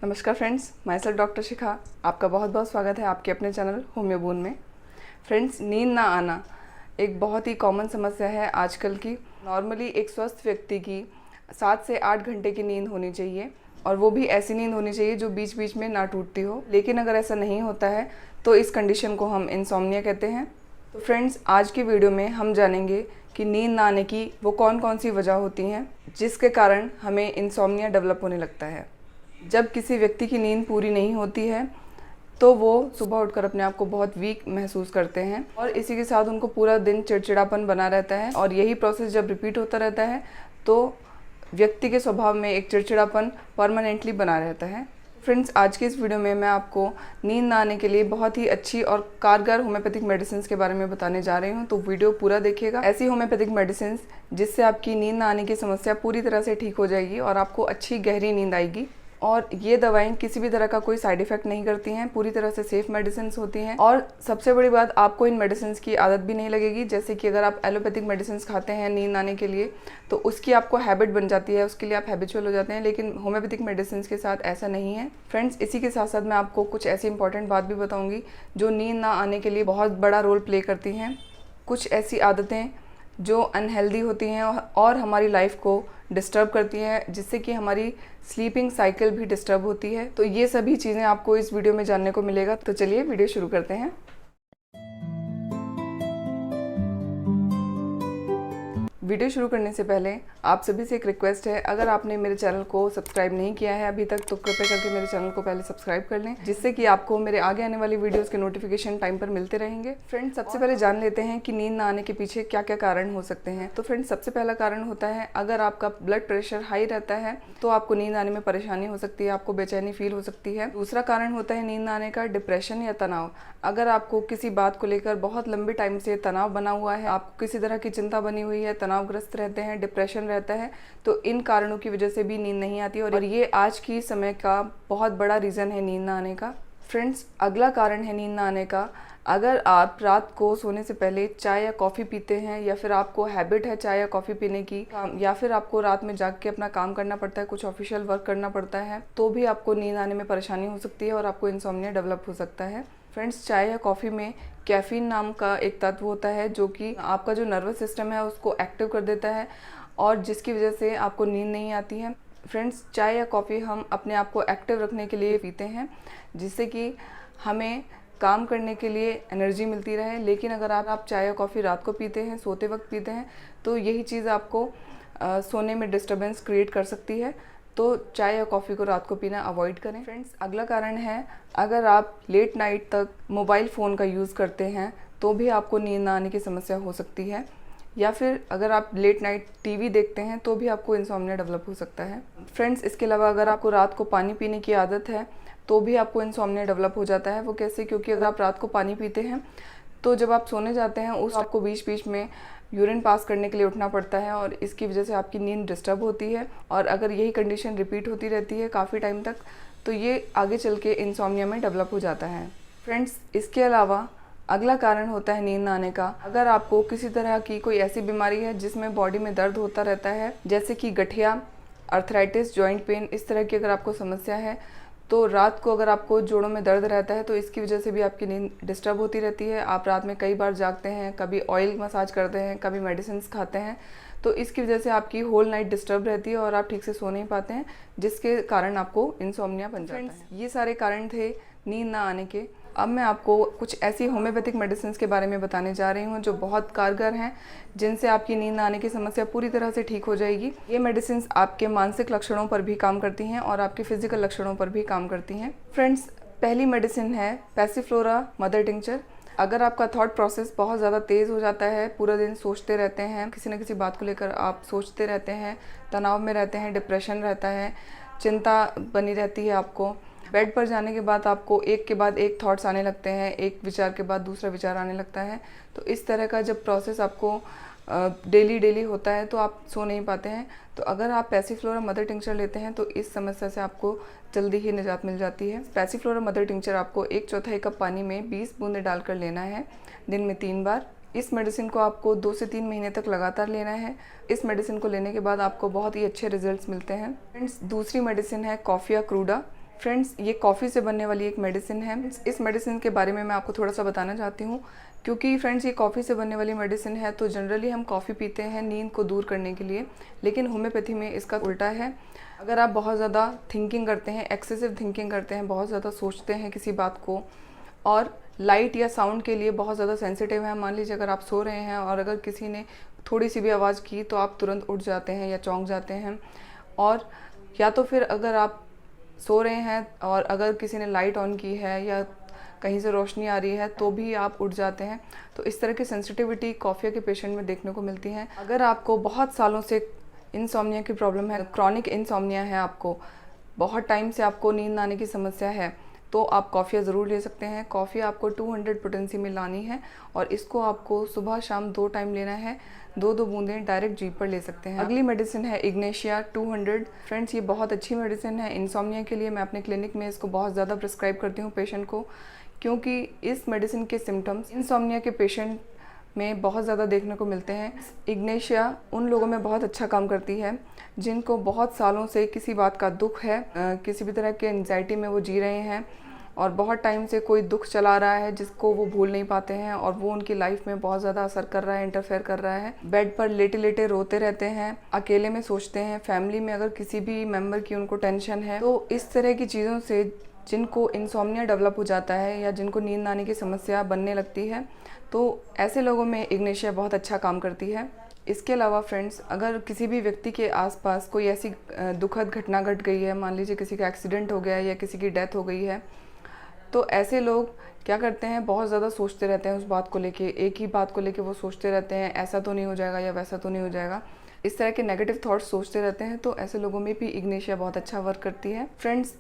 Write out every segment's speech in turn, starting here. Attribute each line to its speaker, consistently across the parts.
Speaker 1: नमस्कार friends, my self doctor शिखा। आपका बहुत बहुत स्वागत है आपके अपने चैनल होम्योबून में। फ्रेंड्स, नींद ना आना एक बहुत ही कॉमन समस्या है आजकल की। नॉर्मली एक स्वस्थ व्यक्ति की 7 से 8 घंटे की नींद होनी चाहिए, और वो भी ऐसी नींद होनी चाहिए जो बीच बीच में ना टूटती हो। लेकिन अगर ऐसा नहीं होता है तो इस कंडीशन को हम इंसोम्निया कहते हैं। तो फ्रेंड्स, आज की वीडियो में हम जानेंगे कि नींद ना आने की वो कौन कौन सी वजह होती हैं जिसके कारण हमें इंसोम्निया डेवलप होने लगता है। जब किसी व्यक्ति की नींद पूरी नहीं होती है तो वो सुबह उठकर अपने आप को बहुत वीक महसूस करते हैं, और इसी के साथ उनको पूरा दिन चिड़चिड़ापन बना रहता है। और यही प्रोसेस जब रिपीट होता रहता है तो व्यक्ति के स्वभाव में एक चिड़चिड़ापन परमानेंटली बना रहता है। फ्रेंड्स, आज की इस वीडियो में मैं आपको नींद ना आने के लिए बहुत ही अच्छी और कारगर होम्योपैथिक मेडिसिन के बारे में बताने जा रही हूँ, तो वीडियो पूरा देखिएगा। ऐसी होम्योपैथिक मेडिसिन जिससे आपकी नींद ना आने की समस्या पूरी तरह से ठीक हो जाएगी और आपको अच्छी गहरी नींद आएगी। और ये दवाएं किसी भी तरह का कोई साइड इफ़ेक्ट नहीं करती हैं, पूरी तरह से सेफ मेडिसिन होती हैं। और सबसे बड़ी बात, आपको इन मेडिसिन की आदत भी नहीं लगेगी। जैसे कि अगर आप एलोपैथिक मेडिसिन खाते हैं नींद आने के लिए तो उसकी आपको हैबिट बन जाती है, उसके लिए आप हैबिचुअल हो जाते हैं। लेकिन होम्योपैथिक मेडिसिन के साथ ऐसा नहीं है। फ्रेंड्स, इसी के साथ साथ मैं आपको कुछ ऐसी इंपॉर्टेंट बात भी बताऊँगी जो नींद ना आने के लिए बहुत बड़ा रोल प्ले करती हैं। कुछ ऐसी आदतें जो अनहेल्दी होती हैं और हमारी लाइफ को डिस्टर्ब करती हैं, जिससे कि हमारी स्लीपिंग साइकिल भी डिस्टर्ब होती है। तो ये सभी चीज़ें आपको इस वीडियो में जानने को मिलेगा। तो चलिए वीडियो शुरू करते हैं। वीडियो शुरू करने से पहले आप सभी से एक रिक्वेस्ट है, अगर आपने मेरे चैनल को सब्सक्राइब नहीं किया है अभी तक तो कृपया करके मेरे चैनल को पहले सब्सक्राइब कर लें, जिससे कि आपको मेरे आगे आने वाली वीडियोस के नोटिफिकेशन टाइम पर मिलते रहेंगे। फ्रेंड्स, सबसे पहले जान लेते हैं कि नींद ना आने के पीछे क्या क्या कारण हो सकते हैं। तो फ्रेंड्स, सबसे पहला कारण होता है, अगर आपका ब्लड प्रेशर हाई रहता है तो आपको नींद आने में परेशानी हो सकती है, आपको बेचैनी फील हो सकती है। दूसरा कारण होता है नींद ना आने का डिप्रेशन या तनाव। अगर आपको किसी बात को लेकर बहुत लंबे टाइम से तनाव बना हुआ है, आपको किसी तरह की चिंता बनी हुई है, तनावग्रस्त रहते हैं, डिप्रेशन रहता है, तो इन कारणों की वजह से भी नींद नहीं आती और ये आज की समय का बहुत बड़ा रीज़न है नींद ना आने का। फ्रेंड्स, अगला कारण है नींद ना आने का, अगर आप रात को सोने से पहले चाय या कॉफ़ी पीते हैं, या फिर आपको हैबिट है चाय या कॉफ़ी पीने की, या फिर आपको रात में जाग के अपना काम करना पड़ता है, कुछ ऑफिशियल वर्क करना पड़ता है, तो भी आपको नींद आने में परेशानी हो सकती है और आपको इंसोम्निया डेवलप हो सकता है। फ्रेंड्स, चाय या कॉफ़ी में कैफीन नाम का एक तत्व होता है जो कि आपका जो नर्वस सिस्टम है उसको एक्टिव कर देता है, और जिसकी वजह से आपको नींद नहीं आती है। फ्रेंड्स, चाय या कॉफ़ी हम अपने आप को एक्टिव रखने के लिए पीते हैं, जिससे कि हमें काम करने के लिए एनर्जी मिलती रहे। लेकिन अगर आप चाय या कॉफ़ी रात को पीते हैं, सोते वक्त पीते हैं, तो यही चीज़ आपको सोने में डिस्टर्बेंस क्रिएट कर सकती है। तो चाय या कॉफ़ी को रात को पीना अवॉइड करें। फ्रेंड्स, अगला कारण है, अगर आप लेट नाइट तक मोबाइल फ़ोन का यूज़ करते हैं तो भी आपको नींद ना आने की समस्या हो सकती है, या फिर अगर आप लेट नाइट टीवी देखते हैं तो भी आपको इंसोम्निया डेवलप हो सकता है। फ्रेंड्स, इसके अलावा अगर आपको रात को पानी पीने की आदत है तो भी आपको इंसोम्निया डेवलप हो जाता है। वो कैसे? क्योंकि अगर आप रात को पानी पीते हैं तो जब आप सोने जाते हैं उस आपको बीच बीच में यूरिन पास करने के लिए उठना पड़ता है, और इसकी वजह से आपकी नींद डिस्टर्ब होती है। और अगर यही कंडीशन रिपीट होती रहती है काफ़ी टाइम तक तो ये आगे चल के इंसोम्निया में डेवलप हो जाता है। फ्रेंड्स, इसके अलावा अगला कारण होता है नींद ना आने का, अगर आपको किसी तरह की कोई ऐसी बीमारी है जिसमें बॉडी में दर्द होता रहता है, जैसे कि गठिया, अर्थराइटिस, जॉइंट पेन, इस तरह की अगर आपको समस्या है, तो रात को अगर आपको जोड़ों में दर्द रहता है तो इसकी वजह से भी आपकी नींद डिस्टर्ब होती रहती है। आप रात में कई बार जागते हैं, कभी ऑयल मसाज करते हैं, कभी मेडिसिन खाते हैं, तो इसकी वजह से आपकी होल नाइट डिस्टर्ब रहती है और आप ठीक से सो नहीं पाते हैं, जिसके कारण आपको इंसोम्निया बन जाता है। ये सारे कारण थे नींद ना आने के। अब मैं आपको कुछ ऐसी होम्योपैथिक मेडिसिन के बारे में बताने जा रही हूँ जो बहुत कारगर हैं, जिनसे आपकी नींद ना आने की समस्या पूरी तरह से ठीक हो जाएगी। ये मेडिसिन आपके मानसिक लक्षणों पर भी काम करती हैं और आपके फिजिकल लक्षणों पर भी काम करती हैं। फ्रेंड्स, पहली मेडिसिन है पैसिफ्लोरा मदर टिंक्चर। अगर आपका थॉट प्रोसेस बहुत ज़्यादा तेज़ हो जाता है, पूरा दिन सोचते रहते हैं, किसी न किसी बात को लेकर आप सोचते रहते हैं, तनाव में रहते हैं, डिप्रेशन रहता है, चिंता बनी रहती है, आपको बेड पर जाने के बाद आपको एक के बाद एक थॉट्स आने लगते हैं, एक विचार के बाद दूसरा विचार आने लगता है, तो इस तरह का जब प्रोसेस आपको डेली होता है तो आप सो नहीं पाते हैं। तो अगर आप पैसिफ्लोरा मदर टिंक्चर लेते हैं तो इस समस्या से आपको जल्दी ही निजात मिल जाती है। पैसिफ्लोरा मदर टिंक्चर आपको 1/4 कप पानी में 20 बूंदें डालकर लेना है, दिन में 3 बार। इस मेडिसिन को आपको 2 से 3 महीने तक लगातार लेना है। इस मेडिसिन को लेने के बाद आपको बहुत ही अच्छे रिजल्ट्स मिलते हैं। फ्रेंड्स, दूसरी मेडिसिन है कॉफिया क्रूडा। फ्रेंड्स, ये कॉफ़ी से बनने वाली एक मेडिसिन है। इस मेडिसिन के बारे में मैं आपको थोड़ा सा बताना चाहती हूँ, क्योंकि फ्रेंड्स ये कॉफ़ी से बनने वाली मेडिसिन है। तो जनरली हम कॉफ़ी पीते हैं नींद को दूर करने के लिए, लेकिन होम्योपैथी में इसका उल्टा है। अगर आप बहुत ज़्यादा थिंकिंग करते हैं, एक्सेसिव थिंकिंग करते हैं, बहुत ज़्यादा सोचते हैं किसी बात को, और लाइट या साउंड के लिए बहुत ज़्यादा सेंसिटिव हैं, मान लीजिए अगर आप सो रहे हैं और अगर किसी ने थोड़ी सी भी आवाज़ की तो आप तुरंत उठ जाते हैं या चौंक जाते हैं, और या तो फिर अगर आप सो रहे हैं और अगर किसी ने लाइट ऑन की है या कहीं से रोशनी आ रही है तो भी आप उठ जाते हैं। तो इस तरह की सेंसिटिविटी कॉफ़ी के पेशेंट में देखने को मिलती है। अगर आपको बहुत सालों से इंसोम्निया की प्रॉब्लम है, क्रॉनिक इंसोम्निया है, आपको बहुत टाइम से आपको नींद आने की समस्या है, तो आप कॉफ़ी ज़रूर ले सकते हैं। कॉफ़ी आपको 200 पोटेंसी में लानी है और इसको आपको सुबह शाम 2 टाइम लेना है। 2-2 बूंदें डायरेक्ट जीभ पर ले सकते हैं। अगली मेडिसिन है इग्नेशिया 200। फ्रेंड्स, ये बहुत अच्छी मेडिसिन है इंसोम्निया के लिए। मैं अपने क्लिनिक में इसको बहुत ज़्यादा प्रिस्क्राइब करती हूँ पेशेंट को, क्योंकि इस मेडिसिन के सिम्टम्स इंसोम्निया के पेशेंट में बहुत ज़्यादा देखने को मिलते हैं। इग्नेशिया उन लोगों में बहुत अच्छा काम करती है जिनको बहुत सालों से किसी बात का दुख है, किसी भी तरह के एंजाइटी में वो जी रहे हैं और बहुत टाइम से कोई दुख चला रहा है जिसको वो भूल नहीं पाते हैं और वो उनकी लाइफ में बहुत ज़्यादा असर कर रहा है, इंटरफेयर कर रहा है। बेड पर लेटे लेटे रोते रहते हैं, अकेले में सोचते हैं, फैमिली में अगर किसी भी मेंबर की उनको टेंशन है, तो इस तरह की चीज़ों से जिनको इंसोम्निया डेवलप हो जाता है या जिनको नींद आने की समस्या बनने लगती है, तो ऐसे लोगों में इग्नेशिया बहुत अच्छा काम करती है। इसके अलावा फ्रेंड्स, अगर किसी भी व्यक्ति के आसपास कोई ऐसी दुखद घटना घट गई है, मान लीजिए किसी का एक्सीडेंट हो गया है या किसी की डेथ हो गई है, तो ऐसे लोग क्या करते हैं, बहुत ज़्यादा सोचते रहते हैं उस बात को लेके, एक ही बात को लेके वो सोचते रहते हैं, ऐसा तो नहीं हो जाएगा या वैसा तो नहीं हो जाएगा। इस तरह के नेगेटिव थॉट्स सोचते रहते हैं, तो ऐसे लोगों में भी इग्नेशिया बहुत अच्छा वर्क करती है। फ्रेंड्स,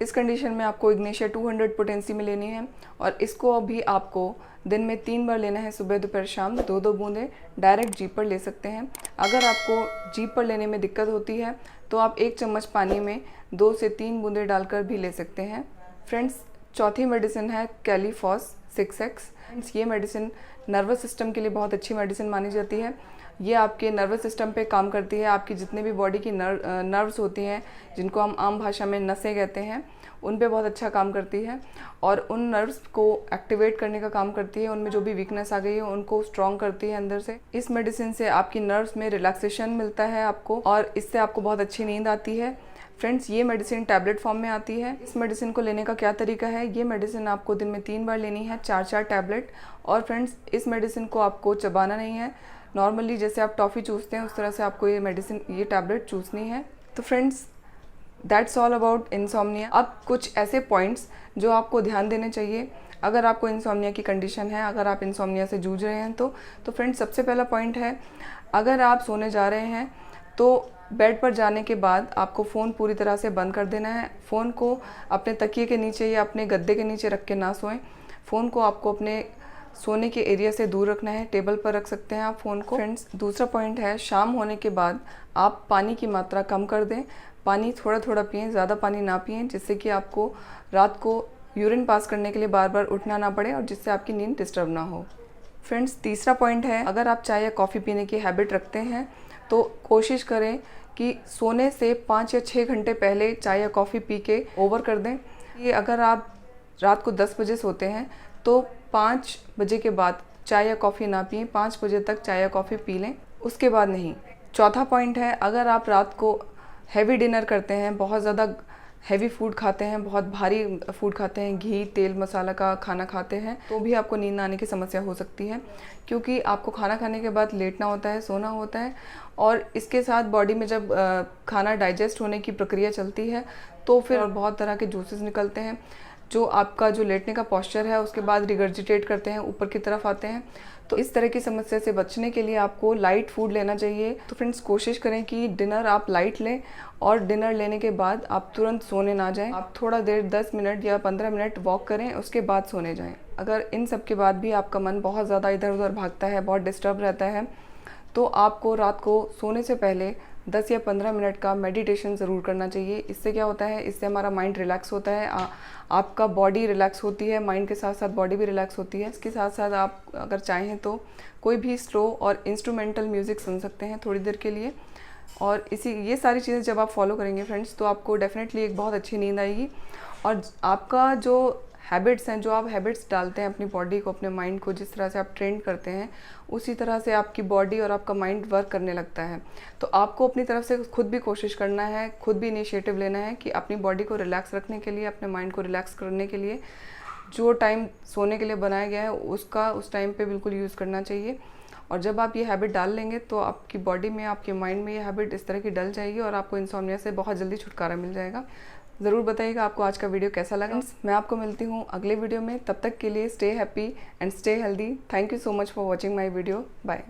Speaker 1: इस कंडीशन में आपको इग्नेशिया 200 पोटेंसी में लेनी है और इसको अभी आपको दिन में 3 बार लेना है, सुबह दोपहर शाम। 2-2 बूंदें डायरेक्ट जीभ पर ले सकते हैं। अगर आपको जीभ पर लेने में दिक्कत होती है तो आप 1 चम्मच पानी में 2 से 3 बूंदें डालकर भी ले सकते हैं। फ्रेंड्स, चौथी मेडिसिन है कैलीफॉस 6X। ये मेडिसिन नर्वस सिस्टम के लिए बहुत अच्छी मेडिसिन मानी जाती है। ये आपके नर्वस सिस्टम पे काम करती है। आपकी जितने भी बॉडी की नर्व्स होती हैं, जिनको हम आम भाषा में नसें कहते हैं, उन पे बहुत अच्छा काम करती है और उन नर्व्स को एक्टिवेट करने का काम करती है। उनमें जो भी वीकनेस आ गई है उनको स्ट्रॉन्ग करती है अंदर से। इस मेडिसिन से आपकी नर्व्स में रिलैक्सेशन मिलता है आपको और इससे आपको बहुत अच्छी नींद आती है। फ्रेंड्स, ये मेडिसिन टैबलेट फॉर्म में आती है। इस मेडिसिन को लेने का क्या तरीका है, ये मेडिसिन आपको दिन में 3 बार लेनी है, 4-4 टैबलेट। और फ्रेंड्स, इस मेडिसिन को आपको चबाना नहीं है, नॉर्मली जैसे आप टॉफ़ी चूसते हैं उस तरह से आपको ये टैबलेट चूसनी है। तो friends, that's all about insomnia. अब कुछ ऐसे पॉइंट्स जो आपको ध्यान देने चाहिए अगर आपको इंसोम्निया की कंडीशन है, अगर आप इंसोम्निया से जूझ रहे हैं तो फ्रेंड्स, सबसे पहला पॉइंट है, अगर आप सोने जा रहे हैं तो बेड पर जाने के बाद आपको फ़ोन पूरी तरह से बंद कर देना है। फ़ोन को अपने तकिए के नीचे या अपने गद्दे के नीचे रख के ना सोएं। फ़ोन को आपको अपने सोने के एरिया से दूर रखना है, टेबल पर रख सकते हैं आप फ़ोन को। फ्रेंड्स, दूसरा पॉइंट है, शाम होने के बाद आप पानी की मात्रा कम कर दें। पानी थोड़ा थोड़ा पिएं, ज़्यादा पानी ना पिएं, जिससे कि आपको रात को यूरिन पास करने के लिए बार बार उठना ना पड़े और जिससे आपकी नींद डिस्टर्ब ना हो। फ्रेंड्स, तीसरा पॉइंट है, अगर आप चाय या कॉफ़ी पीने की हैबिट रखते हैं तो कोशिश करें कि सोने से 5 या 6 घंटे पहले चाय या कॉफ़ी पी के ओवर कर दें। ये अगर आप रात को 10 बजे सोते हैं तो 5 बजे के बाद चाय या कॉफ़ी ना पिएं, 5 बजे तक चाय या कॉफ़ी पी लें, उसके बाद नहीं। चौथा पॉइंट है, अगर आप रात को हैवी डिनर करते हैं, बहुत ज़्यादा हैवी फूड खाते हैं, बहुत भारी फूड खाते हैं, घी तेल मसाला का खाना खाते हैं, तो भी आपको नींद आने की समस्या हो सकती है, क्योंकि आपको खाना खाने के बाद लेटना होता है, सोना होता है और इसके साथ बॉडी में जब खाना डाइजेस्ट होने की प्रक्रिया चलती है तो फिर बहुत तरह के जूसेस निकलते हैं जो आपका जो लेटने का पोस्चर है उसके बाद रिगर्जिटेट करते हैं, ऊपर की तरफ आते हैं। तो इस तरह की समस्या से बचने के लिए आपको लाइट फूड लेना चाहिए। तो फ्रेंड्स, कोशिश करें कि डिनर आप लाइट लें और डिनर लेने के बाद आप तुरंत सोने ना जाएं। आप थोड़ा देर 10 मिनट या 15 मिनट वॉक करें, उसके बाद सोने जाएं। अगर इन सब के बाद भी आपका मन बहुत ज़्यादा इधर उधर भागता है, बहुत डिस्टर्ब रहता है, तो आपको रात को सोने से पहले 10 या 15 मिनट का मेडिटेशन ज़रूर करना चाहिए। इससे क्या होता है, इससे हमारा माइंड रिलैक्स होता है, आपका बॉडी रिलैक्स होती है, माइंड के साथ साथ बॉडी भी रिलैक्स होती है। इसके साथ साथ आप अगर चाहें तो कोई भी स्लो और इंस्ट्रूमेंटल म्यूज़िक सुन सकते हैं थोड़ी देर के लिए, और ये सारी चीज़ें जब आप फॉलो करेंगे फ्रेंड्स, तो आपको डेफिनेटली एक बहुत अच्छी नींद आएगी। और आपका जो हैबिट्स हैं, जो आप हैबिट्स डालते हैं अपनी बॉडी को, अपने माइंड को, जिस तरह से आप ट्रेन करते हैं उसी तरह से आपकी बॉडी और आपका माइंड वर्क करने लगता है। तो आपको अपनी तरफ से खुद भी कोशिश करना है, खुद भी इनिशिएटिव लेना है कि अपनी बॉडी को रिलैक्स रखने के लिए, अपने माइंड को रिलैक्स करने के लिए जो टाइम सोने के लिए बनाया गया है उसका उस टाइम पे बिल्कुल यूज़ करना चाहिए। और जब आप ये हैबिट डाल लेंगे तो आपकी बॉडी में, आपके माइंड में ये हैबिट इस तरह की डल जाएगी और आपको इंसोम्निया से बहुत जल्दी छुटकारा मिल जाएगा। ज़रूर बताइएगा आपको आज का वीडियो कैसा लगा। मैं आपको मिलती हूँ अगले वीडियो में, तब तक के लिए stay happy and stay healthy. Thank you so much for watching my video. Bye.